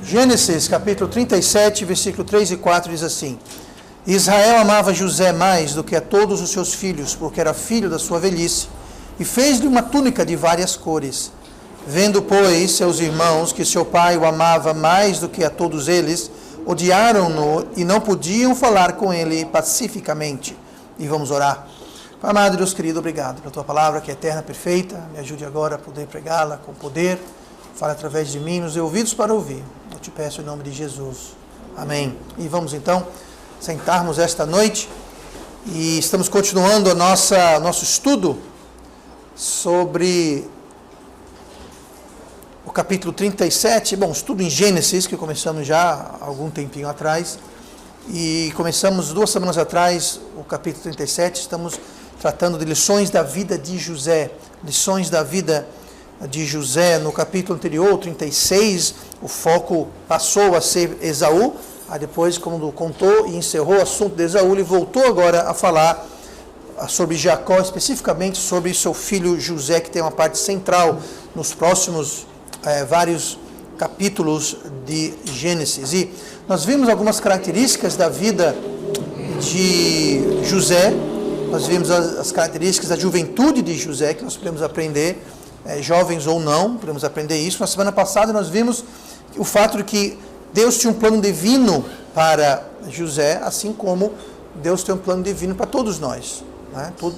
Gênesis capítulo 37, versículo 3 e 4 diz assim: Israel amava José mais do que a todos os seus filhos, porque era filho da sua velhice, e fez-lhe uma túnica de várias cores. Vendo, pois, seus irmãos que seu pai o amava mais do que a todos eles, odiaram-no e não podiam falar com ele pacificamente. E vamos orar. Pai amado, Deus querido, obrigado pela tua palavra que é eterna, perfeita. Me ajude agora a poder pregá-la com poder. Fala através de mim, nos dê ouvidos para ouvir. Eu te peço em nome de Jesus. Amém. E vamos então sentarmos esta noite e estamos continuando nosso estudo sobre o capítulo 37, estudo em Gênesis, que começamos já há algum tempinho atrás, e começamos 2 semanas atrás o capítulo 37, estamos tratando de lições da vida de José, no capítulo anterior, 36, o foco passou a ser Esaú, aí depois, quando contou e encerrou o assunto de Esaú, ele voltou agora a falar sobre Jacó, especificamente sobre seu filho José, que tem uma parte central nos próximos vários capítulos de Gênesis. E nós vimos algumas características da vida de José, nós vimos as características da juventude de José, que nós podemos aprender, jovens ou não, podemos aprender isso. Na semana passada nós vimos o fato de que Deus tinha um plano divino para José, assim como Deus tem um plano divino para todos nós.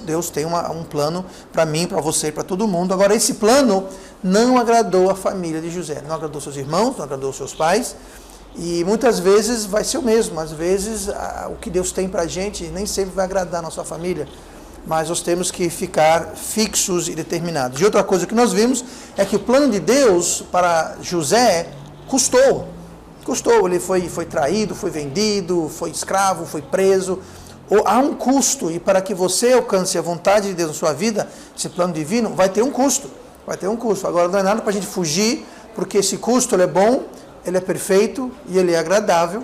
Deus tem um plano para mim, para você, para todo mundo. Agora, esse plano não agradou a família de José, não agradou seus irmãos, não agradou seus pais, e muitas vezes vai ser o mesmo. Às vezes o que Deus tem para a gente nem sempre vai agradar a nossa família, mas nós temos que ficar fixos e determinados. E outra coisa que nós vimos é que o plano de Deus para José custou, ele foi traído, foi vendido, foi escravo, foi preso. Há um custo, e para que você alcance a vontade de Deus na sua vida, esse plano divino, vai ter um custo. Agora não é nada para a gente fugir, porque esse custo ele é bom, ele é perfeito e ele é agradável,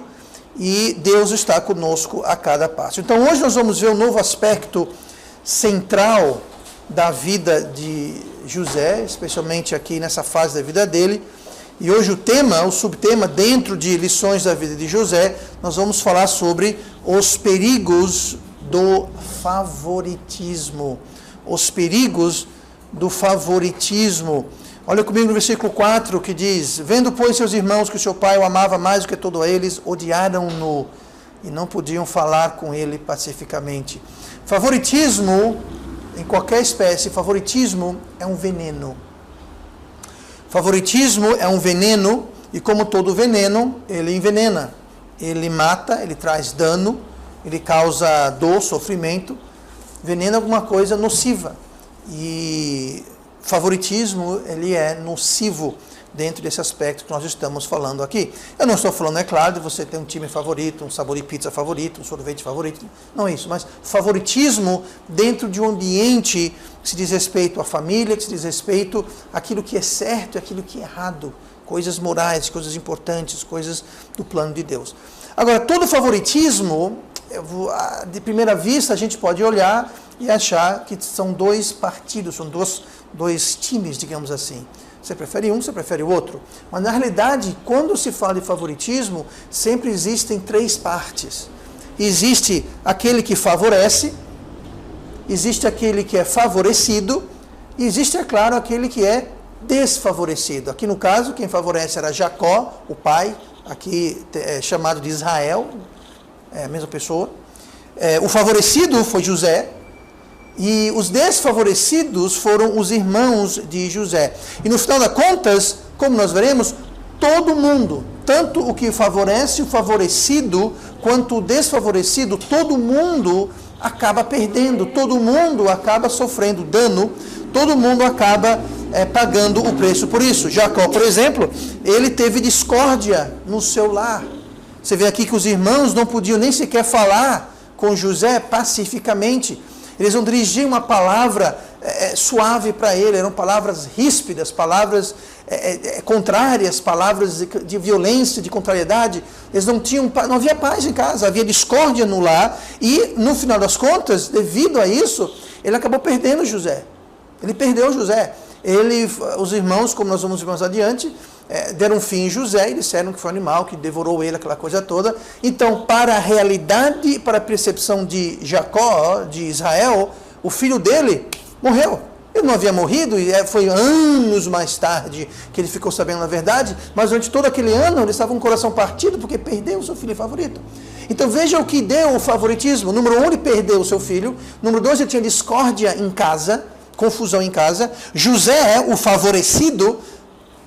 e Deus está conosco a cada passo. Então hoje nós vamos ver um novo aspecto central da vida de José, especialmente aqui nessa fase da vida dele. E hoje o subtema dentro de lições da vida de José, nós vamos falar sobre os perigos do favoritismo. Os perigos do favoritismo. Olha comigo no versículo 4 que diz: Vendo, pois, seus irmãos que o seu pai o amava mais do que todos eles, odiaram-no e não podiam falar com ele pacificamente. Favoritismo, em qualquer espécie, favoritismo é um veneno. Favoritismo é um veneno, e como todo veneno, ele envenena, ele mata, ele traz dano, ele causa dor, sofrimento. Veneno é alguma coisa nociva, e favoritismo, ele é nocivo dentro desse aspecto que nós estamos falando aqui. Eu não estou falando, é claro, de você ter um time favorito, um sabor de pizza favorito, um sorvete favorito, não é isso, mas favoritismo dentro de um ambiente que se diz respeito à família, que se diz respeito àquilo que é certo e àquilo que é errado, coisas morais, coisas importantes, coisas do plano de Deus. Agora, todo favoritismo, de primeira vista, a gente pode olhar e achar que são dois partidos, são dois times, digamos assim. Você prefere um, você prefere o outro. Mas, na realidade, quando se fala de favoritismo, sempre existem três partes. Existe aquele que favorece, existe aquele que é favorecido, e existe, é claro, aquele que é desfavorecido. Aqui, no caso, quem favorece era Jacó, o pai, aqui chamado de Israel, é a mesma pessoa. O favorecido foi José, e os desfavorecidos foram os irmãos de José. E no final das contas, como nós veremos, todo mundo, tanto o que favorece o favorecido, quanto o desfavorecido, todo mundo acaba perdendo, todo mundo acaba sofrendo dano, todo mundo acaba pagando o preço por isso. Jacó, por exemplo, ele teve discórdia no seu lar. Você vê aqui que os irmãos não podiam nem sequer falar com José pacificamente. Eles não dirigiam uma palavra suave para ele, eram palavras ríspidas, palavras contrárias, palavras de violência, de contrariedade. Eles não havia paz em casa, havia discórdia no lar, e no final das contas, devido a isso, ele acabou perdendo José. Ele perdeu José. Os irmãos, como nós vamos ver mais adiante, deram fim em José e disseram que foi um animal que devorou ele, aquela coisa toda. Então, para a realidade, para a percepção de Jacó, de Israel, o filho dele morreu. Ele não havia morrido, e foi anos mais tarde que ele ficou sabendo a verdade, mas durante todo aquele ano ele estava com o coração partido porque perdeu o seu filho favorito. Então veja o que deu o favoritismo. Número 1, ele perdeu o seu filho. Número 2, ele tinha discórdia em casa, confusão em casa. José, o favorecido,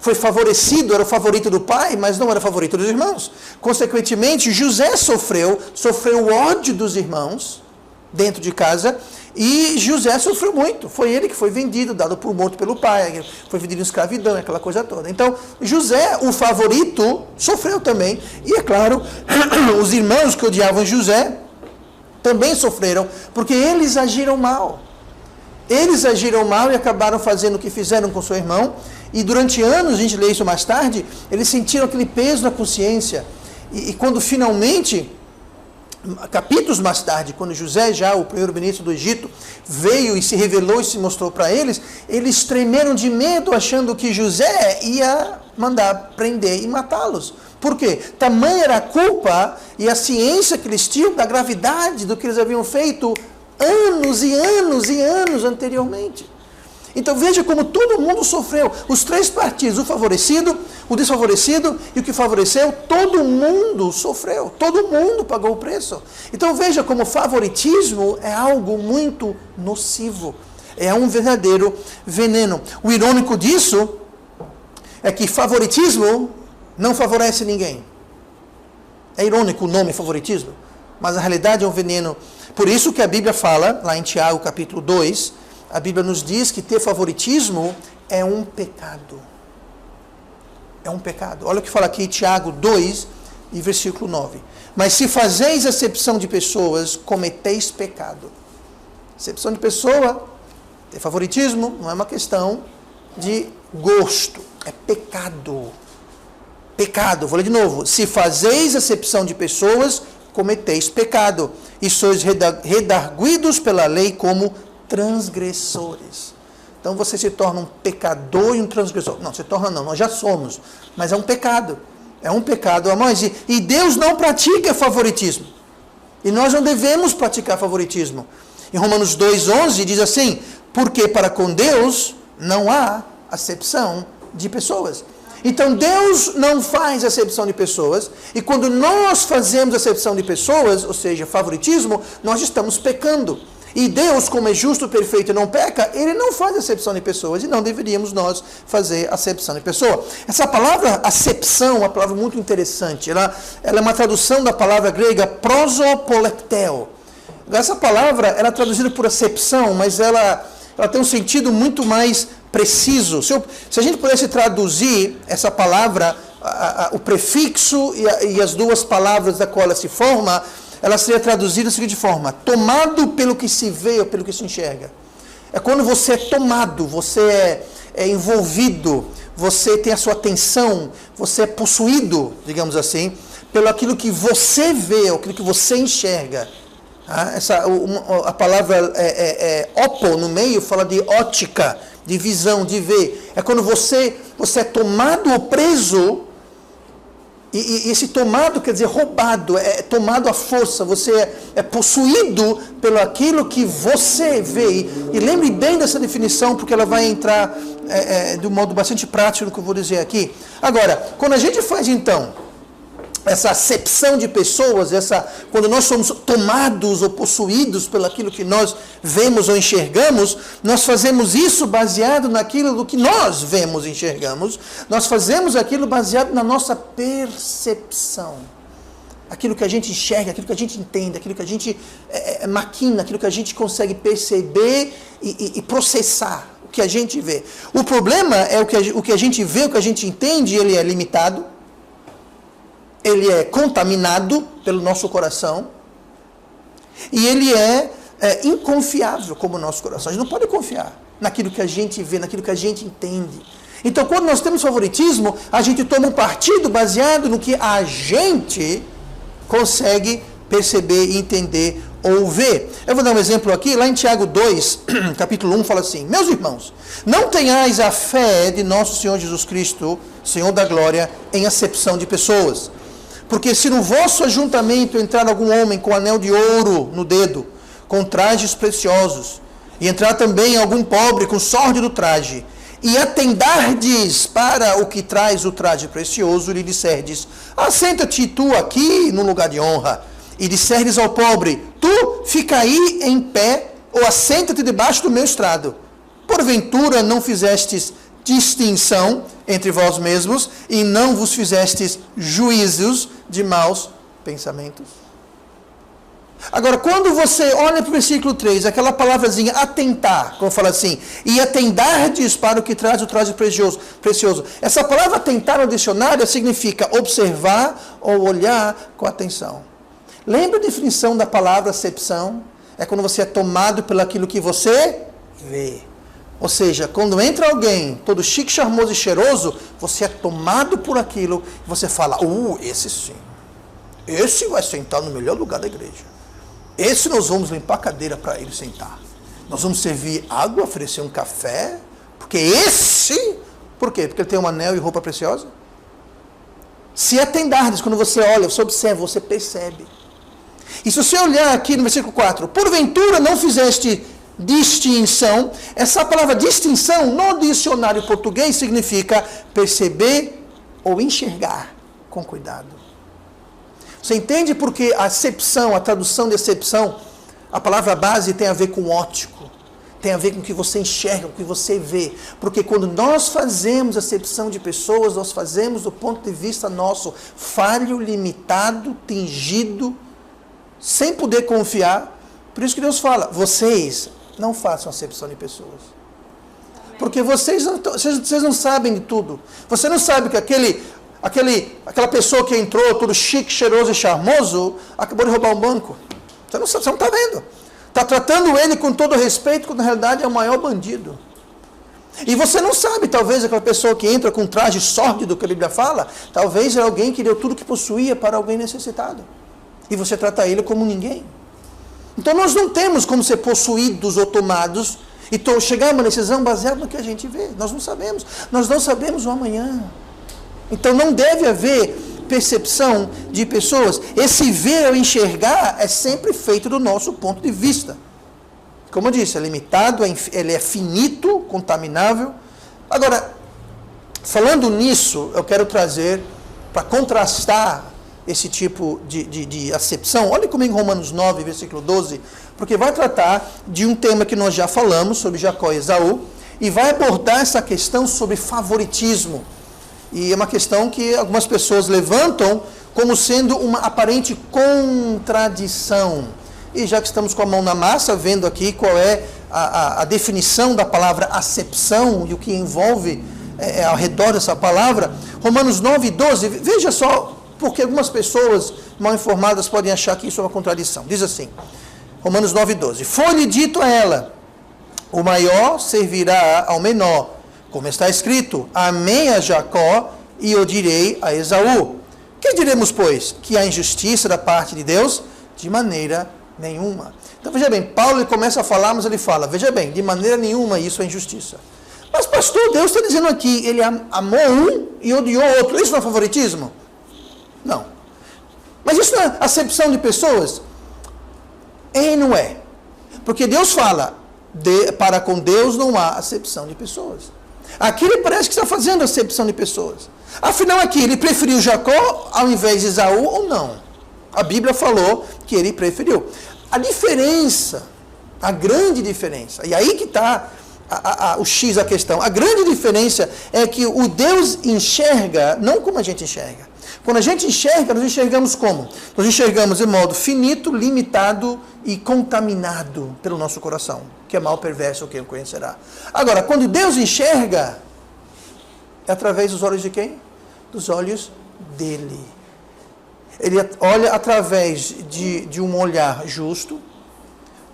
foi favorecido, era o favorito do pai, mas não era favorito dos irmãos. Consequentemente, José sofreu o ódio dos irmãos dentro de casa, e José sofreu muito. Foi ele que foi vendido, dado por morto pelo pai, foi vendido em escravidão, aquela coisa toda. Então, José, o favorito, sofreu também. E é claro, os irmãos que odiavam José também sofreram, porque eles agiram mal. Eles agiram mal e acabaram fazendo o que fizeram com seu irmão. E durante anos, a gente lê isso mais tarde, eles sentiram aquele peso na consciência. E quando finalmente, capítulos mais tarde, quando José, já o primeiro-ministro do Egito, veio e se revelou e se mostrou para eles, eles tremeram de medo, achando que José ia mandar prender e matá-los. Por quê? Tamanha era a culpa e a ciência que eles tinham da gravidade do que eles haviam feito anos e anos e anos anteriormente. Então veja como todo mundo sofreu. Os três partidos, o favorecido, o desfavorecido e o que favoreceu, todo mundo sofreu. Todo mundo pagou o preço. Então veja como o favoritismo é algo muito nocivo. É um verdadeiro veneno. O irônico disso é que favoritismo não favorece ninguém. É irônico o nome favoritismo, mas a realidade é um veneno. Por isso que a Bíblia fala, lá em Tiago capítulo 2, a Bíblia nos diz que ter favoritismo é um pecado. É um pecado. Olha o que fala aqui, Tiago 2, e versículo 9. Mas se fazeis acepção de pessoas, cometeis pecado. Acepção de pessoa, ter favoritismo, não é uma questão de gosto, é pecado. Pecado, vou ler de novo. Se fazeis acepção de pessoas, cometeis pecado. E sois redarguidos pela lei como transgressores. Então você se torna um pecador e um transgressor. Não, se torna não, nós já somos. Mas é um pecado. É um pecado, irmãos. E Deus não pratica favoritismo. E nós não devemos praticar favoritismo. Em Romanos 2,11 diz assim: porque para com Deus não há acepção de pessoas. Então Deus não faz acepção de pessoas, e quando nós fazemos acepção de pessoas, ou seja, favoritismo, nós estamos pecando. E Deus, como é justo, perfeito e não peca, Ele não faz acepção de pessoas, e não deveríamos nós fazer acepção de pessoa. Essa palavra acepção é uma palavra muito interessante. Ela é uma tradução da palavra grega prosopolepteo. Essa palavra ela é traduzida por acepção, mas ela tem um sentido muito mais preciso. Se a gente pudesse traduzir essa palavra, o prefixo e as duas palavras da qual ela se forma, ela seria traduzida da seguinte forma: tomado pelo que se vê ou pelo que se enxerga. É quando você é tomado, você é envolvido, você tem a sua atenção, você é possuído, digamos assim, pelo aquilo que você vê, ou aquilo que você enxerga. A palavra opo no meio fala de ótica, de visão, de ver. É quando você é tomado ou preso, e esse tomado quer dizer roubado, é tomado à força, você é possuído pelo aquilo que você vê. E lembre bem dessa definição, porque ela vai entrar de um modo bastante prático no que eu vou dizer aqui. Agora, quando a gente faz então essa acepção de pessoas, quando nós somos tomados ou possuídos pelo aquilo que nós vemos ou enxergamos, nós fazemos isso baseado naquilo do que nós vemos e enxergamos. Nós fazemos aquilo baseado na nossa percepção. Aquilo que a gente enxerga, aquilo que a gente entende, aquilo que a gente maquina, aquilo que a gente consegue perceber e processar, o que a gente vê. O problema é o que a gente vê, o que a gente entende, ele é limitado. Ele é contaminado pelo nosso coração e ele é inconfiável como o nosso coração. A gente não pode confiar naquilo que a gente vê, naquilo que a gente entende. Então, quando nós temos favoritismo, a gente toma um partido baseado no que a gente consegue perceber e entender ou vê. Eu vou dar um exemplo aqui, lá em Tiago 2, capítulo 1, fala assim: meus irmãos, não tenhais a fé de nosso Senhor Jesus Cristo, Senhor da glória, em acepção de pessoas. Porque se no vosso ajuntamento entrar algum homem com anel de ouro no dedo, com trajes preciosos, e entrar também algum pobre com sórdido traje, e atendardes para o que traz o traje precioso, e lhe disserdes: assenta-te tu aqui no lugar de honra, e disserdes ao pobre: tu fica aí em pé, ou assenta-te debaixo do meu estrado. Porventura não fizestes distinção entre vós mesmos, e não vos fizestes juízos de maus pensamentos? Agora, quando você olha para o versículo 3, aquela palavrazinha atentar, como fala assim, e atendardes para o que traz o traje precioso. Essa palavra atentar no dicionário significa observar ou olhar com atenção. Lembra a definição da palavra acepção? É quando você é tomado pelo aquilo que você vê. Ou seja, quando entra alguém todo chique, charmoso e cheiroso, você é tomado por aquilo e você fala: esse sim. Esse vai sentar no melhor lugar da igreja. Esse nós vamos limpar a cadeira para ele sentar. Nós vamos servir água, oferecer um café. Porque esse... Por quê? Porque ele tem um anel e roupa preciosa? Se atendardes, quando você olha, você observa, você percebe. E se você olhar aqui no versículo 4, porventura não fizeste distinção. Essa palavra distinção, no dicionário português, significa perceber ou enxergar com cuidado. Você entende porque a acepção, a tradução de acepção, a palavra base tem a ver com óptico, tem a ver com o que você enxerga, com o que você vê. Porque quando nós fazemos acepção de pessoas, nós fazemos do ponto de vista nosso, falho, limitado, tingido, sem poder confiar. Por isso que Deus fala: vocês não façam acepção de pessoas. Porque vocês não sabem de tudo. Você não sabe que aquela pessoa que entrou, todo chique, cheiroso e charmoso, acabou de roubar um banco. Você não está vendo. Está tratando ele com todo respeito, quando na realidade é o maior bandido. E você não sabe, talvez, aquela pessoa que entra com um traje sórdido, que a Bíblia fala, talvez é alguém que deu tudo que possuía para alguém necessitado. E você trata ele como ninguém. Então nós não temos como ser possuídos ou tomados e chegar a uma decisão baseada no que a gente vê. Nós não sabemos. Nós não sabemos o amanhã. Então não deve haver percepção de pessoas. Esse ver ou enxergar é sempre feito do nosso ponto de vista. Como eu disse, é limitado, ele é finito, contaminável. Agora, falando nisso, eu quero trazer, para contrastar esse tipo de acepção, olhe comigo em Romanos 9, versículo 12, porque vai tratar de um tema que nós já falamos, sobre Jacó e Esaú, e vai abordar essa questão sobre favoritismo. E é uma questão que algumas pessoas levantam como sendo uma aparente contradição. E já que estamos com a mão na massa, vendo aqui qual é a definição da palavra acepção e o que envolve ao redor dessa palavra, Romanos 9, 12, veja só, porque algumas pessoas mal informadas podem achar que isso é uma contradição. Diz assim, Romanos 9, 12, foi-lhe dito a ela: o maior servirá ao menor, como está escrito: amei a Jacó e odiei a Esaú. Que diremos, pois? Que há injustiça da parte de Deus? De maneira nenhuma. Então veja bem, Paulo ele começa a falar, mas ele fala, veja bem, de maneira nenhuma isso é injustiça. Mas pastor, Deus está dizendo aqui, ele amou um e odiou outro. Isso não é favoritismo? Não. Mas isso não é acepção de pessoas? É e não é. Porque Deus fala, para com Deus não há acepção de pessoas. Aqui ele parece que está fazendo acepção de pessoas. Afinal aqui, ele preferiu Jacó ao invés de Esaú ou não? A Bíblia falou que ele preferiu. A diferença, a grande diferença, e aí que está o X da questão, a grande diferença é que o Deus enxerga, não como a gente enxerga. Quando a gente enxerga, nós enxergamos como? Nós enxergamos de modo finito, limitado e contaminado pelo nosso coração, que é mal perverso, quem o conhecerá. Agora, quando Deus enxerga, é através dos olhos de quem? Dos olhos dele. Ele olha através de um olhar justo,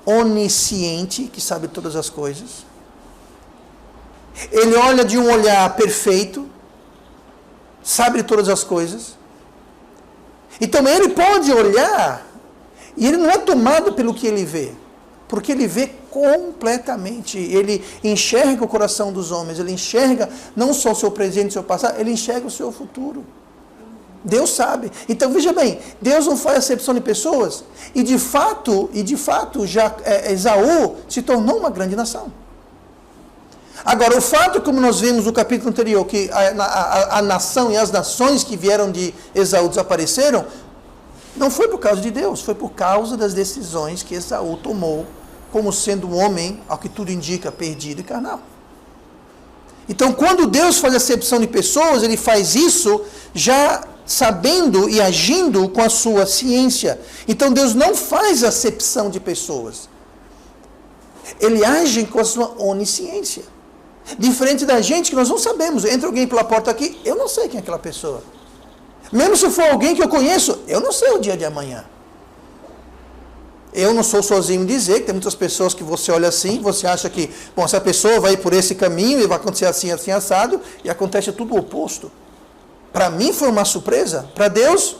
onisciente, que sabe todas as coisas. Ele olha de um olhar perfeito, sabe de todas as coisas. Então ele pode olhar E ele não é tomado pelo que ele vê, porque ele vê completamente. Ele enxerga o coração dos homens, ele enxerga não só o seu presente e o seu passado, ele enxerga o seu futuro. Deus sabe. Então, veja bem, Deus não faz acepção de pessoas, e de fato, Esaú se tornou uma grande nação. Agora, o fato, como nós vimos no capítulo anterior, que a nação e as nações que vieram de Esaú desapareceram, não foi por causa de Deus, foi por causa das decisões que Esaú tomou, como sendo um homem, ao que tudo indica, perdido e carnal. Então, quando Deus faz acepção de pessoas, ele faz isso já sabendo e agindo com a sua ciência. Então, Deus não faz acepção de pessoas. Ele age com a sua onisciência. Diferente da gente, que nós não sabemos. Entra alguém pela porta aqui, eu não sei quem é aquela pessoa. Mesmo se for alguém que eu conheço, eu não sei o dia de amanhã. Eu não sou sozinho em dizer que tem muitas pessoas que você olha assim, você acha que, bom, essa pessoa vai por esse caminho e vai acontecer assim, assim, assado, e acontece tudo o oposto. Para mim foi uma surpresa. Para Deus,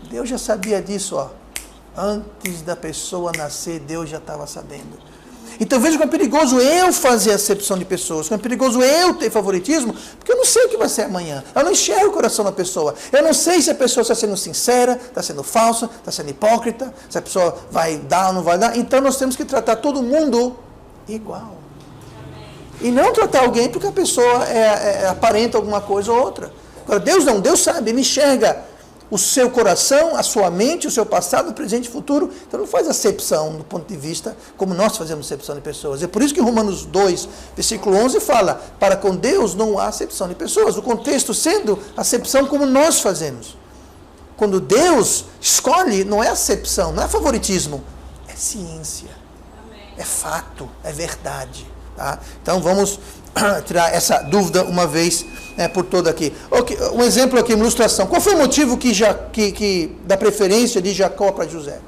Deus já sabia disso, ó. Antes da pessoa nascer, Deus já estava sabendo. Então veja como é perigoso eu fazer acepção de pessoas, como é perigoso eu ter favoritismo, porque eu não sei o que vai ser amanhã. Eu não enxergo o coração da pessoa. Eu não sei se a pessoa está sendo sincera, está sendo falsa, está sendo hipócrita, se a pessoa vai dar ou não vai dar. Então nós temos que tratar todo mundo igual. E não tratar alguém porque a pessoa aparenta alguma coisa ou outra. Agora Deus não, Deus sabe, Ele enxerga o seu coração, a sua mente, o seu passado, presente e futuro. Então não faz acepção do ponto de vista como nós fazemos acepção de pessoas. É por isso que Romanos 2, versículo 11 fala, para com Deus não há acepção de pessoas. O contexto sendo acepção como nós fazemos. Quando Deus escolhe, não é acepção, não é favoritismo, é ciência, é fato, é verdade. Tá? Então vamos tirar essa dúvida uma vez por toda aqui. Okay, um exemplo aqui, uma ilustração. Qual foi o motivo da preferência de Jacó para José?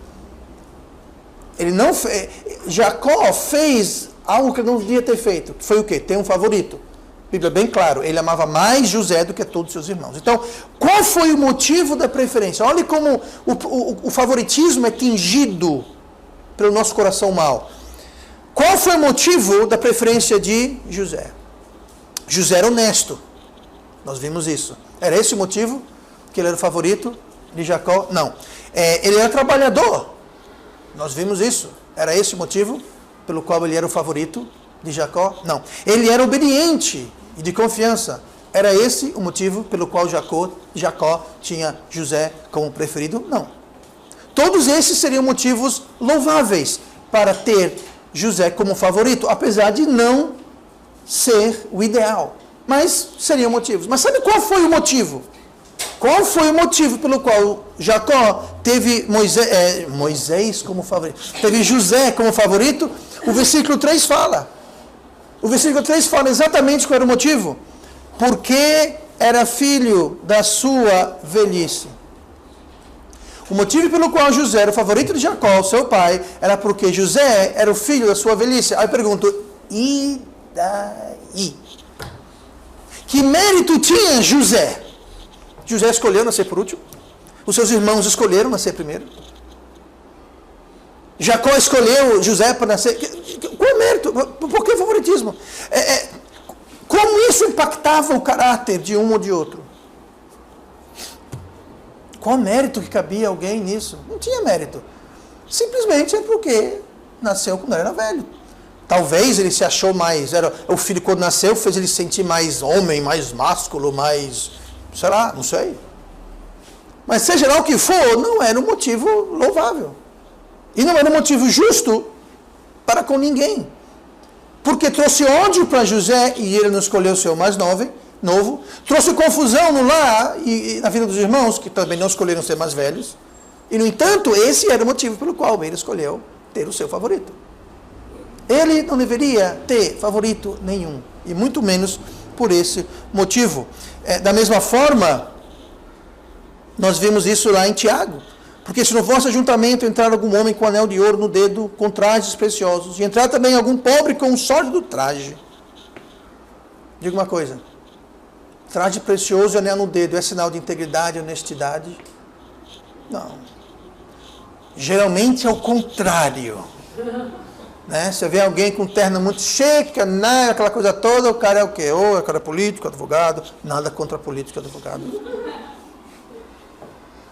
Jacó fez algo que ele não devia ter feito. Foi o quê? Ter um favorito. A Bíblia é bem claro. Ele amava mais José do que todos os seus irmãos. Então, qual foi o motivo da preferência? Olha como o favoritismo é tingido pelo nosso coração mau. Qual foi o motivo da preferência de José? José era honesto. Nós vimos isso. Era esse o motivo? Que ele era o favorito de Jacó? Não. Ele era trabalhador. Nós vimos isso. Era esse o motivo pelo qual ele era o favorito de Jacó? Não. Ele era obediente e de confiança. Era esse o motivo pelo qual Jacó tinha José como preferido? Não. Todos esses seriam motivos louváveis para ter José como favorito, apesar de não ser o ideal. Mas seriam motivos. Mas sabe qual foi o motivo? Qual foi o motivo pelo qual Jacó teve Moisés como favorito? Teve José como favorito? O versículo 3 fala. O versículo 3 fala exatamente qual era o motivo. Porque era filho da sua velhice. O motivo pelo qual José era o favorito de Jacó, seu pai, era porque José era o filho da sua velhice. Aí eu pergunto, e daí? Que mérito tinha José? José escolheu nascer por último. Os seus irmãos escolheram nascer primeiro. Jacó escolheu José para nascer. Qual é o mérito? Por que favoritismo? Como isso impactava o caráter de um ou de outro? Qual mérito que cabia alguém nisso? Não tinha mérito. Simplesmente é porque nasceu quando era velho. Talvez ele se achou mais, o filho quando nasceu fez ele se sentir mais homem, mais másculo, mais, sei lá, não sei. Mas seja lá o que for, não era um motivo louvável. E não era um motivo justo para com ninguém. Porque trouxe ódio para José, e ele não escolheu o seu mais novo. Trouxe confusão no lar e na vida dos irmãos, que também não escolheram ser mais velhos. E, no entanto, esse era o motivo pelo qual ele escolheu ter o seu favorito. Ele não deveria ter favorito nenhum, e muito menos por esse motivo. Da mesma forma, nós vimos isso lá em Tiago. Porque se no vosso ajuntamento entrar algum homem com anel de ouro no dedo, com trajes preciosos, e entrar também algum pobre com um sórdido traje. Diga uma coisa, traje precioso e anel no dedo é sinal de integridade e honestidade? Não. Geralmente é o contrário. Né? Você vê alguém com terno muito chique, né? Aquela coisa toda, o cara é o quê? Ou é o cara político, advogado, nada contra político e advogado.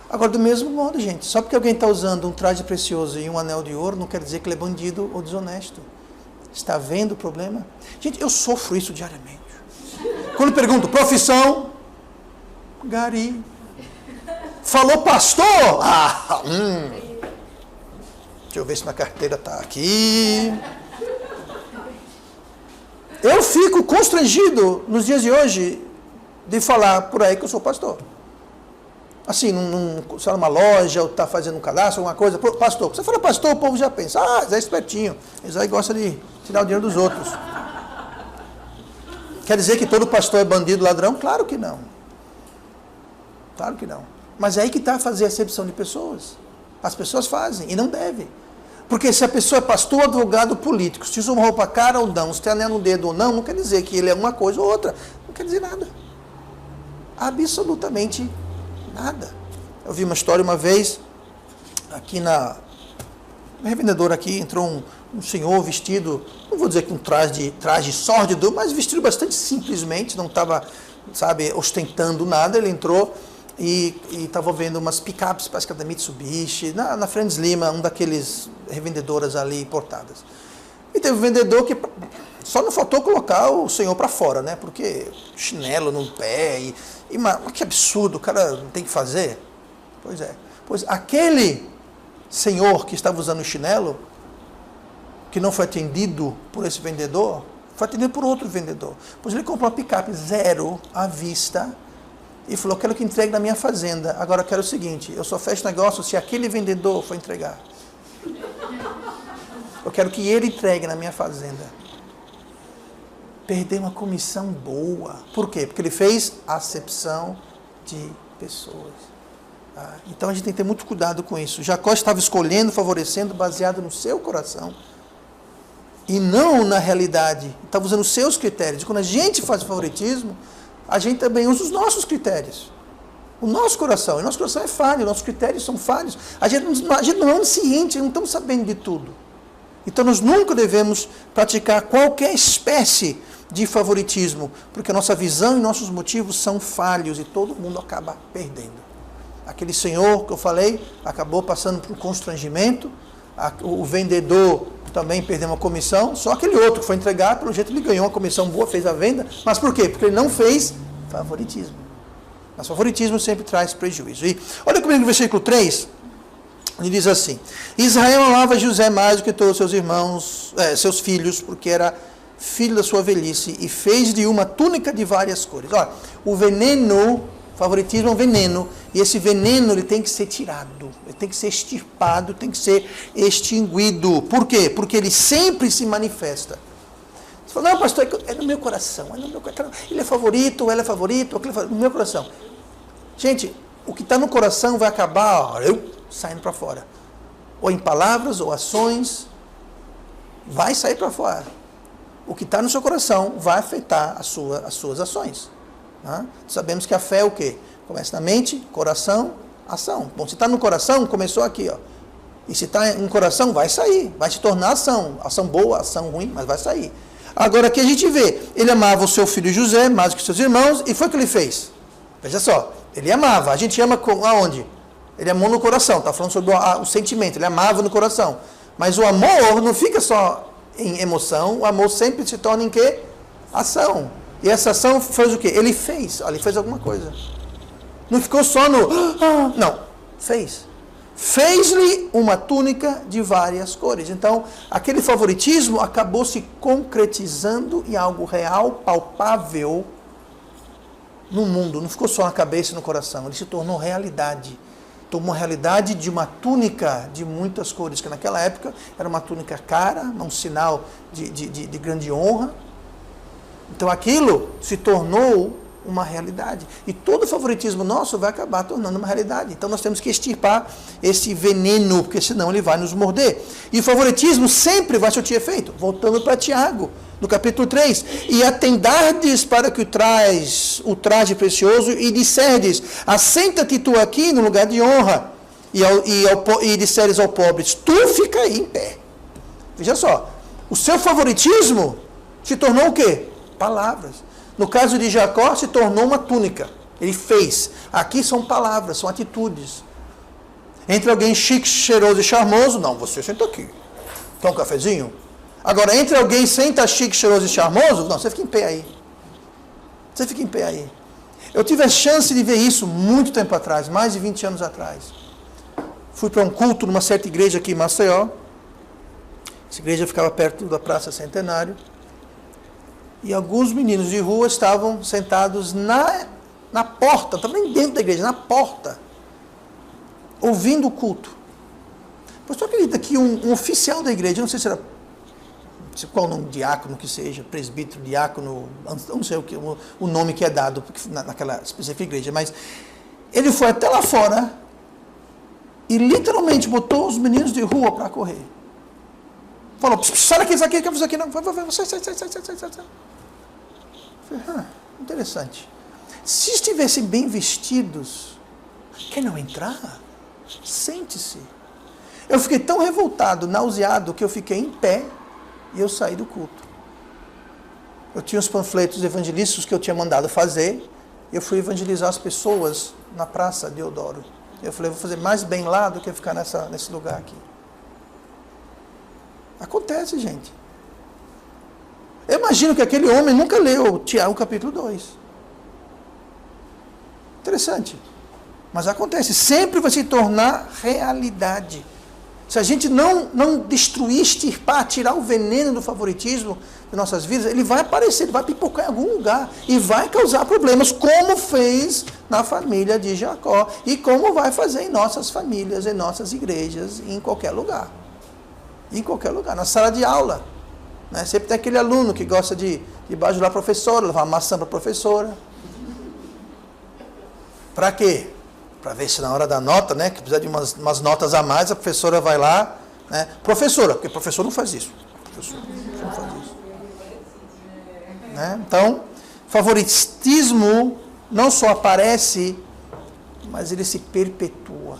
Agora, do mesmo modo, gente, só porque alguém está usando um traje precioso e um anel de ouro, não quer dizer que ele é bandido ou desonesto. Está vendo o problema? Gente, eu sofro isso diariamente. Quando pergunto, profissão, gari. Falou pastor? Deixa eu ver se minha carteira está aqui. Eu fico constrangido nos dias de hoje de falar por aí que eu sou pastor. Assim, numa loja, ou está fazendo um cadastro, alguma coisa. Pastor, você fala pastor, o povo já pensa, Zé é espertinho. Zé gosta de tirar o dinheiro dos outros. Quer dizer que todo pastor é bandido, ladrão? Claro que não. Claro que não. Mas é aí que está a fazer acepção de pessoas. As pessoas fazem, e não devem. Porque se a pessoa é pastor, advogado, político, se usa uma roupa cara ou não, se tem anel no dedo ou não, não quer dizer que ele é uma coisa ou outra. Não quer dizer nada. Absolutamente nada. Eu vi uma história uma vez, aqui na revendedora aqui, entrou um senhor vestido, não vou dizer que um traje sórdido, mas vestido bastante simplesmente, não estava, ostentando nada. Ele entrou e estava vendo umas picapes, parece que era da Mitsubishi, na Franz Lima, um daqueles revendedoras ali importadas. E teve um vendedor que só não faltou colocar o senhor para fora, né? Porque chinelo no pé, mas que absurdo, o cara não tem que fazer. Pois é. Pois aquele senhor que estava usando o chinelo, que não foi atendido por esse vendedor, foi atendido por outro vendedor. Pois ele comprou uma picape zero à vista e falou, quero que entregue na minha fazenda. Agora eu quero o seguinte, eu só fecho negócio se aquele vendedor for entregar. Eu quero que ele entregue na minha fazenda. Perdeu uma comissão boa. Por quê? Porque ele fez acepção de pessoas. Então a gente tem que ter muito cuidado com isso. Jacó estava escolhendo, favorecendo, baseado no seu coração. E não na realidade. Estava usando os seus critérios. E quando a gente faz favoritismo, a gente também usa os nossos critérios. O nosso coração. E o nosso coração é falho, nossos critérios são falhos. A gente não é onisciente, não estamos sabendo de tudo. Então nós nunca devemos praticar qualquer espécie de favoritismo, porque a nossa visão e nossos motivos são falhos e todo mundo acaba perdendo. Aquele senhor que eu falei acabou passando por um constrangimento, o vendedor também perdeu uma comissão, só aquele outro que foi entregar, pelo jeito ele ganhou uma comissão boa, fez a venda, mas por quê? Porque ele não fez favoritismo. Mas favoritismo sempre traz prejuízo. E olha comigo no versículo 3, ele diz assim, Israel amava José mais do que todos seus irmãos, seus filhos, porque era filho da sua velhice, e fez-lhe uma túnica de várias cores. Olha, o veneno, favoritismo é um veneno, e esse veneno ele tem que ser tirado, ele tem que ser extirpado, tem que ser extinguido. Por quê? Porque ele sempre se manifesta. Você fala, não, pastor, é no meu coração, ele é favorito, ela é favorito, aquele é favorito, no meu coração. Gente, o que está no coração vai acabar saindo para fora. Ou em palavras, ou ações, vai sair para fora. O que está no seu coração vai afetar as suas ações. Né? Sabemos que a fé é o quê? Começa na mente, coração, ação. Bom, se está no coração, começou aqui, ó. E se está no coração, vai sair, vai se tornar ação. Ação boa, ação ruim, mas vai sair. Agora aqui a gente vê, ele amava o seu filho José mais do que seus irmãos, e foi o que ele fez. Veja só, ele amava. A gente ama aonde? Ele amou no coração, está falando sobre o sentimento, ele amava no coração. Mas o amor não fica só em emoção, o amor sempre se torna em quê? Ação. E essa ação fez o quê? Ele fez alguma coisa. Não ficou só no... não, fez. Fez-lhe uma túnica de várias cores. Então, aquele favoritismo acabou se concretizando em algo real, palpável no mundo. Não ficou só na cabeça e no coração, ele se tornou realidade. Tomou a realidade de uma túnica de muitas cores, que naquela época era uma túnica cara, um sinal de grande honra. Então aquilo se tornou uma realidade. E todo favoritismo nosso vai acabar tornando uma realidade. Então nós temos que extirpar esse veneno, porque senão ele vai nos morder. E o favoritismo sempre vai surtir efeito. Voltando para Tiago, no capítulo 3. E atendardes para que o traje precioso e disserdes, assenta-te tu aqui no lugar de honra. e disseres ao pobre, tu fica aí em pé. Veja só, o seu favoritismo se tornou o quê? Palavras. No caso de Jacó, se tornou uma túnica. Ele fez. Aqui são palavras, são atitudes. Entre alguém chique, cheiroso e charmoso, não, você senta aqui. Quer um cafezinho? Agora, entre alguém senta chique, cheiroso e charmoso, não, você fica em pé aí. Você fica em pé aí. Eu tive a chance de ver isso muito tempo atrás, mais de 20 anos atrás. Fui para um culto numa certa igreja aqui em Maceió. Essa igreja ficava perto da Praça Centenário. E alguns meninos de rua estavam sentados na porta, não estavam nem dentro da igreja, na porta, ouvindo o culto. Pois tu acredita que um oficial da igreja, não sei se era, qual o nome, diácono que seja, presbítero, diácono, não sei o nome que é dado naquela específica igreja, mas ele foi até lá fora e literalmente botou os meninos de rua para correr. Falou, sai daqui, sai aqui, não, vai, sai. Interessante. Se estivessem bem vestidos, quer não entrar? Sente-se. Eu fiquei tão revoltado, nauseado, que eu fiquei em pé e eu saí do culto. Eu tinha os panfletos evangelísticos que eu tinha mandado fazer, eu fui evangelizar as pessoas na Praça Deodoro. Eu falei, vou fazer mais bem lá do que ficar nesse lugar aqui. Acontece, gente. Eu imagino que aquele homem nunca leu Tiago capítulo 2. Interessante. Mas acontece. Sempre vai se tornar realidade. Se a gente não destruir, extirpar, tirar o veneno do favoritismo de nossas vidas, ele vai aparecer, ele vai pipocar em algum lugar e vai causar problemas, como fez na família de Jacó e como vai fazer em nossas famílias, em nossas igrejas, em qualquer lugar. Em qualquer lugar, na sala de aula. Né? Sempre tem aquele aluno que gosta de bajular a professora, levar maçã para a professora. Para quê? Para ver se na hora da nota, né, que precisa de umas notas a mais, a professora vai lá, né? Professora, porque professor não faz isso. Professor não faz isso. Né? Então, favoritismo não só aparece, mas ele se perpetua.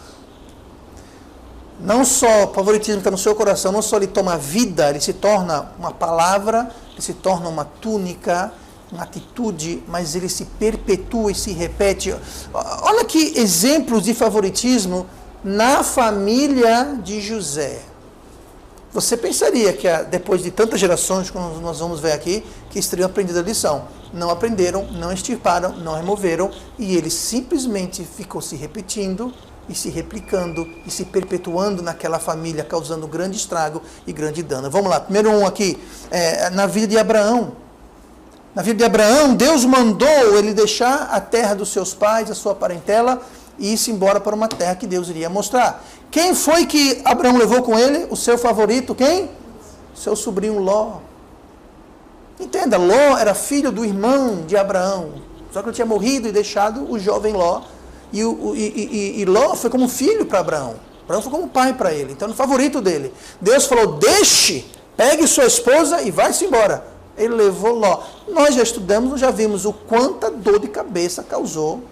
Não só o favoritismo está no seu coração, não só ele toma vida, ele se torna uma palavra, ele se torna uma túnica, uma atitude, mas ele se perpetua e se repete. Olha que exemplos de favoritismo na família de José. Você pensaria que depois de tantas gerações, como nós vamos ver aqui, que eles teriam aprendido a lição. Não aprenderam, não extirparam, não removeram, e ele simplesmente ficou se repetindo, e se replicando, e se perpetuando naquela família, causando grande estrago e grande dano. Vamos lá, primeiro aqui, na vida de Abraão. Na vida de Abraão, Deus mandou ele deixar a terra dos seus pais, a sua parentela, e ir-se embora para uma terra que Deus iria mostrar. Quem foi que Abraão levou com ele? O seu favorito, quem? Seu sobrinho Ló. Entenda, Ló era filho do irmão de Abraão, só que ele tinha morrido e deixado o jovem Ló, e Ló foi como filho para Abraão. Abraão foi como pai para ele, então era o favorito dele. Deus falou, pegue sua esposa e vai-se embora. Ele levou Ló. Nós já estudamos, nós já vimos o quanta dor de cabeça causou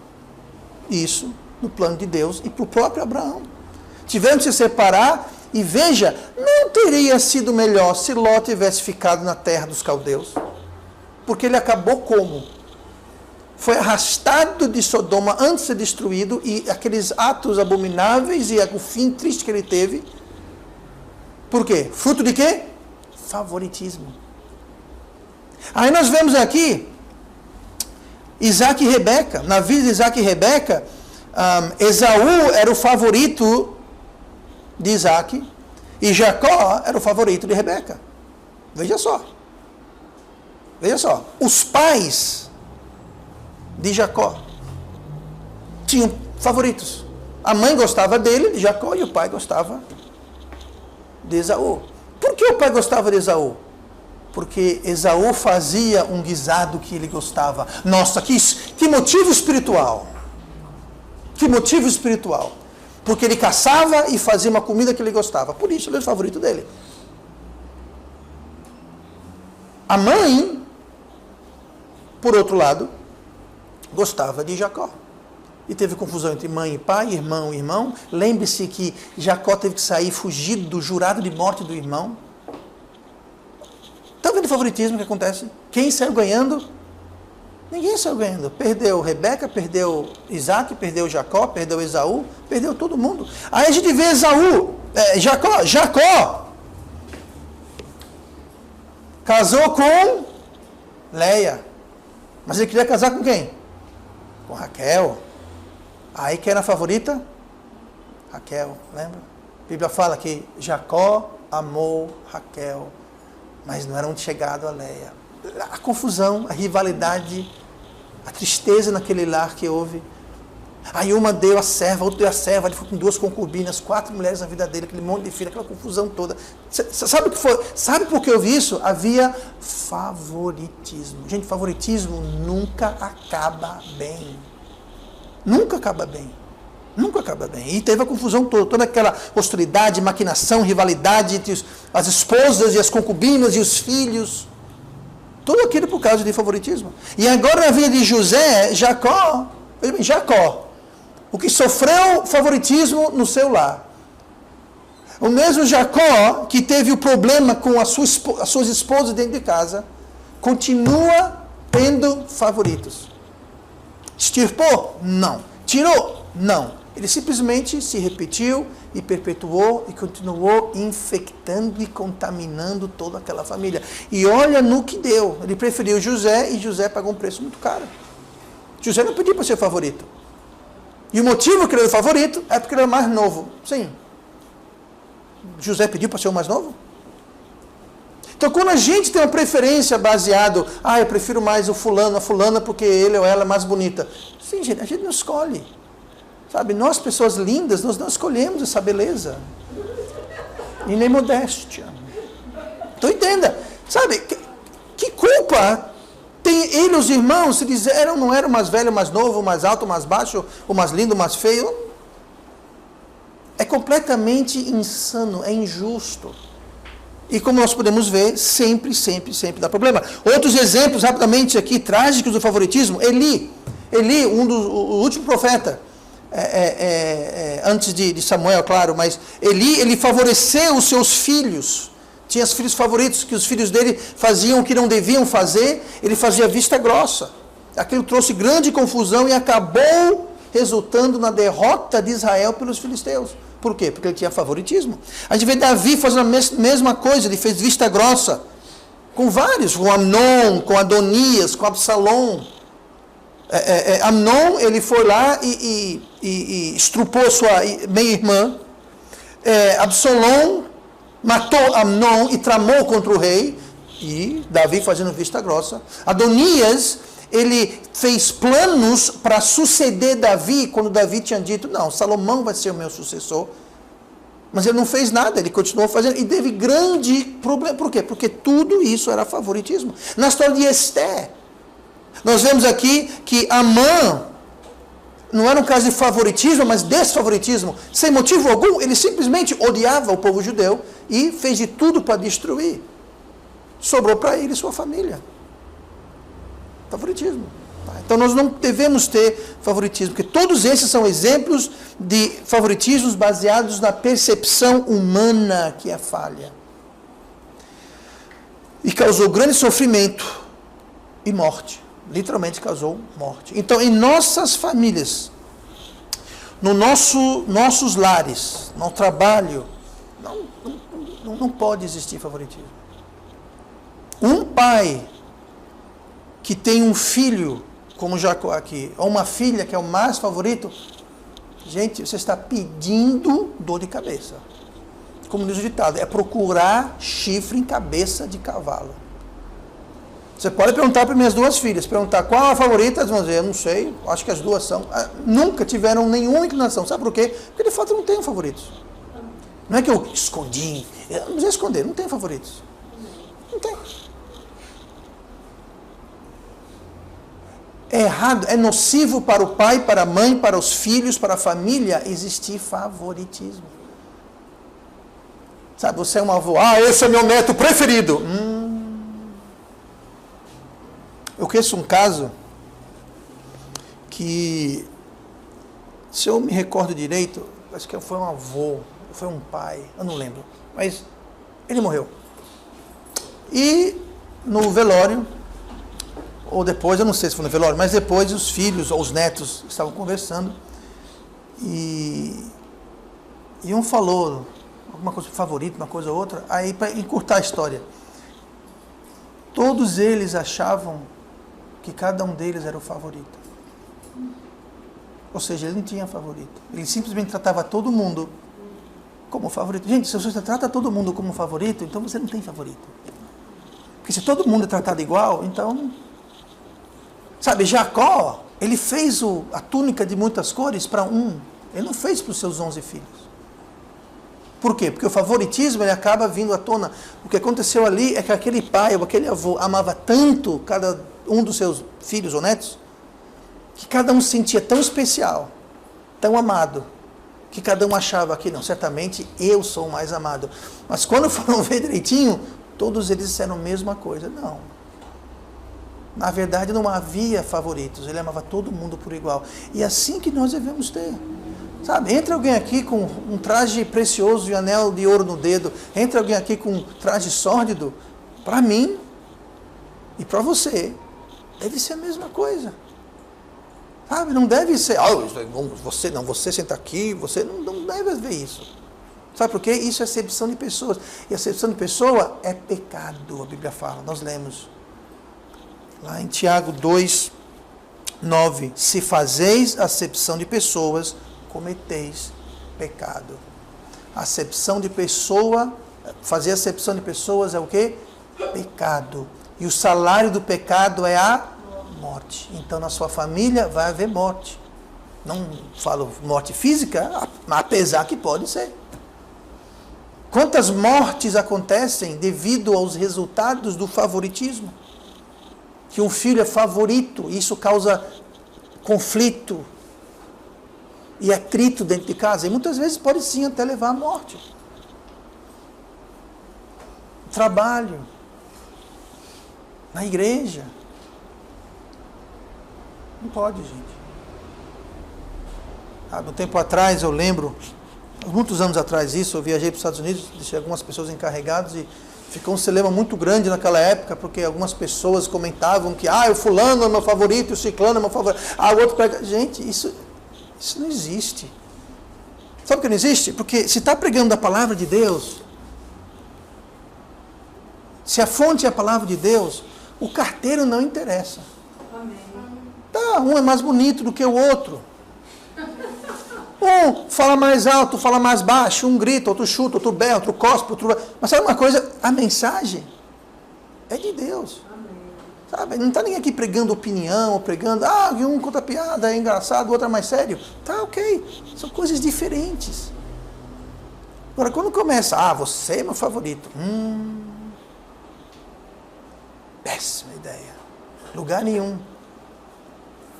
isso no plano de Deus e para o próprio Abraão. Tiveram que se separar e veja, não teria sido melhor se Ló tivesse ficado na terra dos caldeus. Porque ele acabou como? Foi arrastado de Sodoma antes de ser destruído e aqueles atos abomináveis e o fim triste que ele teve. Por quê? Fruto de quê? Favoritismo. Aí nós vemos aqui Isaac e Rebeca. Na vida de Isaac e Rebeca, Esaú era o favorito de Isaac e Jacó era o favorito de Rebeca. Veja só. Veja só. Os pais de Jacó tinham favoritos. A mãe gostava dele, de Jacó, e o pai gostava de Esaú. Por que o pai gostava de Esaú? Porque Esaú fazia um guisado que ele gostava. Nossa, que motivo espiritual. Que motivo espiritual. Porque ele caçava e fazia uma comida que ele gostava. Por isso ele era o favorito dele. A mãe, por outro lado, gostava de Jacó. E teve confusão entre mãe e pai, irmão e irmão. Lembre-se que Jacó teve que sair fugido do jurado de morte do irmão. Está vendo o favoritismo que acontece? Quem saiu ganhando? Ninguém saiu ganhando. Perdeu Rebeca, perdeu Isaac, perdeu Jacó, perdeu Esaú, perdeu todo mundo. Aí a gente vê Jacó casou com Leia. Mas ele queria casar com quem? Com Raquel. Aí quem era a favorita? Raquel, lembra? A Bíblia fala que Jacó amou Raquel, mas não eram chegados a Leia. A confusão, a rivalidade, a tristeza naquele lar que houve. Aí uma deu a serva, outra deu a serva, ele foi com 2 concubinas, 4 mulheres na vida dele, aquele monte de filho, aquela confusão toda. Sabe o que foi? Sabe por que eu vi isso? Havia favoritismo. Gente, favoritismo nunca acaba bem. Nunca acaba bem. Nunca acaba bem. E teve a confusão toda aquela hostilidade, maquinação, rivalidade entre as esposas e as concubinas e os filhos. Tudo aquilo por causa de favoritismo. E agora na vida de Jacó, o que sofreu favoritismo no seu lar. O mesmo Jacó que teve o problema com as suas esposas dentro de casa, continua tendo favoritos. Extirpou? Não. Tirou? Não. Ele simplesmente se repetiu e perpetuou e continuou infectando e contaminando toda aquela família. E olha no que deu. Ele preferiu José e José pagou um preço muito caro. José não pediu para ser favorito. E o motivo que ele era o favorito é porque ele era mais novo. Sim. José pediu para ser o mais novo? Então, quando a gente tem uma preferência baseado, eu prefiro mais o fulano, a fulana, porque ele ou ela é mais bonita. Sim, gente, a gente não escolhe. Sabe, nós, pessoas lindas, nós não escolhemos essa beleza. E nem modéstia. Então, entenda. Sabe, que culpa tem ele, os irmãos, se disseram, não era o mais velho, o mais novo, o mais alto, o mais baixo, o mais lindo, o mais feio? É completamente insano, é injusto. E como nós podemos ver, sempre dá problema. Outros exemplos, rapidamente aqui, trágicos do favoritismo. Eli, o último profeta, antes de Samuel, claro, mas ele favoreceu os seus filhos. Tinha os filhos favoritos, que os filhos dele faziam o que não deviam fazer, ele fazia vista grossa. Aquilo trouxe grande confusão e acabou resultando na derrota de Israel pelos filisteus. Por quê? Porque ele tinha favoritismo. A gente vê Davi fazendo a mesma coisa, ele fez vista grossa com vários, com Amnon, com Adonias, com Absalom. Amnon, ele foi lá e estrupou sua meia-irmã. Absalom matou Amnon e tramou contra o rei. E Davi fazendo vista grossa. Adonias, ele fez planos para suceder Davi, quando Davi tinha dito, não, Salomão vai ser o meu sucessor. Mas ele não fez nada, ele continuou fazendo, e teve grande problema. Por quê? Porque tudo isso era favoritismo. Na história de Esté, nós vemos aqui que Amã, não era um caso de favoritismo, mas desfavoritismo. Sem motivo algum, ele simplesmente odiava o povo judeu e fez de tudo para destruir. Sobrou para ele e sua família. Favoritismo. Então nós não devemos ter favoritismo, porque todos esses são exemplos de favoritismos baseados na percepção humana que é falha. E causou grande sofrimento e morte. Literalmente causou morte. Então, em nossas famílias, no nossos lares, no trabalho, não pode existir favoritismo. Um pai que tem um filho, como Jacó aqui, ou uma filha que é o mais favorito, gente, você está pedindo dor de cabeça. Como diz o ditado, é procurar chifre em cabeça de cavalo. Você pode perguntar para minhas 2 filhas, perguntar qual é a favorita, elas vão dizer, eu não sei, acho que as 2 são. Nunca tiveram nenhuma inclinação, sabe por quê? Porque de fato eu não tenho favoritos. Não é que eu escondi, eu não sei esconder, não tenho favoritos. Não tem. É errado, é nocivo para o pai, para a mãe, para os filhos, para a família, existir favoritismo. Sabe, você é um avô, esse é meu neto preferido. Eu conheço um caso que se eu me recordo direito, acho que foi um avô, foi um pai, eu não lembro, mas ele morreu. E no velório, ou depois, eu não sei se foi no velório, mas depois os filhos ou os netos estavam conversando e um falou alguma coisa favorita, uma coisa ou outra, aí para encurtar a história, todos eles achavam que cada um deles era o favorito. Ou seja, ele não tinha favorito. Ele simplesmente tratava todo mundo como favorito. Gente, se você trata todo mundo como favorito, então você não tem favorito. Porque se todo mundo é tratado igual, então... Sabe, Jacó, ele fez a túnica de muitas cores para um. Ele não fez para os seus 11 filhos. Por quê? Porque o favoritismo ele acaba vindo à tona. O que aconteceu ali é que aquele pai ou aquele avô amava tanto cada um dos seus filhos ou netos, que cada um se sentia tão especial, tão amado, que cada um achava que não, certamente eu sou o mais amado. Mas quando foram ver direitinho, todos eles disseram a mesma coisa. Não. Na verdade não havia favoritos, ele amava todo mundo por igual. E é assim que nós devemos ter. Sabe, entra alguém aqui com um traje precioso e anel de ouro no dedo, entra alguém aqui com um traje sórdido, para mim e para você, deve ser a mesma coisa. Sabe, não deve ser, você senta aqui, você não deve ver isso. Sabe por quê? Isso é acepção de pessoas. E acepção de pessoa é pecado, a Bíblia fala, nós lemos. Lá em Tiago 2, 9, se fazeis acepção de pessoas, cometeis pecado. Acepção de pessoa, fazer acepção de pessoas é o quê? Pecado. E o salário do pecado é a morte. Então na sua família vai haver morte. Não falo morte física, apesar que pode ser. Quantas mortes acontecem devido aos resultados do favoritismo? Que um filho é favorito, e isso causa conflito e atrito dentro de casa. E muitas vezes pode sim até levar à morte. Trabalho. Na igreja. Não pode, gente. Há um tempo atrás, eu lembro, muitos anos atrás isso, eu viajei para os Estados Unidos, deixei algumas pessoas encarregadas e ficou um celeuma muito grande naquela época, porque algumas pessoas comentavam que o fulano é meu favorito, o ciclano é meu favorito, o outro prega. Gente, isso não existe. Sabe por que não existe? Porque se está pregando a palavra de Deus, se a fonte é a palavra de Deus, o carteiro não interessa. Amém. Tá, um é mais bonito do que o outro. Um fala mais alto, fala mais baixo, um grita, outro chuta, outro berra, outro cospe, outro... Mas sabe uma coisa? A mensagem é de Deus. Amém. Sabe? Não está ninguém aqui pregando opinião, ou pregando, um conta piada, é engraçado, o outro é mais sério. Tá, ok. São coisas diferentes. Agora, quando começa, você é meu favorito. Péssima ideia. Lugar nenhum.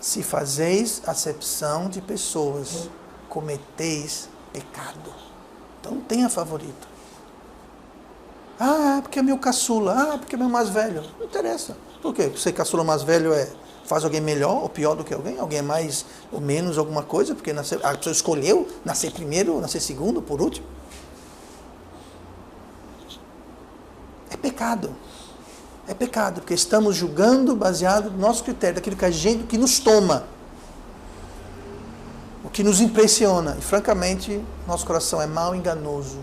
Se fazeis acepção de pessoas, cometeis pecado. Então não tenha favorito. Porque é meu caçula. Porque é meu mais velho. Não interessa. Por quê? Ser caçula mais velho faz alguém melhor ou pior do que alguém? Alguém é mais ou menos alguma coisa? Porque a pessoa escolheu nascer primeiro, nascer segundo, por último. É pecado. É pecado, porque estamos julgando baseado no nosso critério, daquilo que nos toma, o que nos impressiona. E, francamente, nosso coração é mau e enganoso.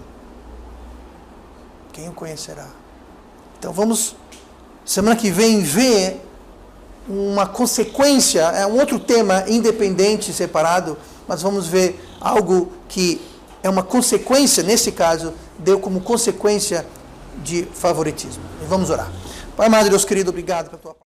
Quem o conhecerá? Então, vamos, semana que vem, ver uma consequência, é um outro tema independente, separado, mas vamos ver algo que é uma consequência, nesse caso, deu como consequência de favoritismo. E vamos orar. Pai amado, Deus querido, obrigado pela tua palavra.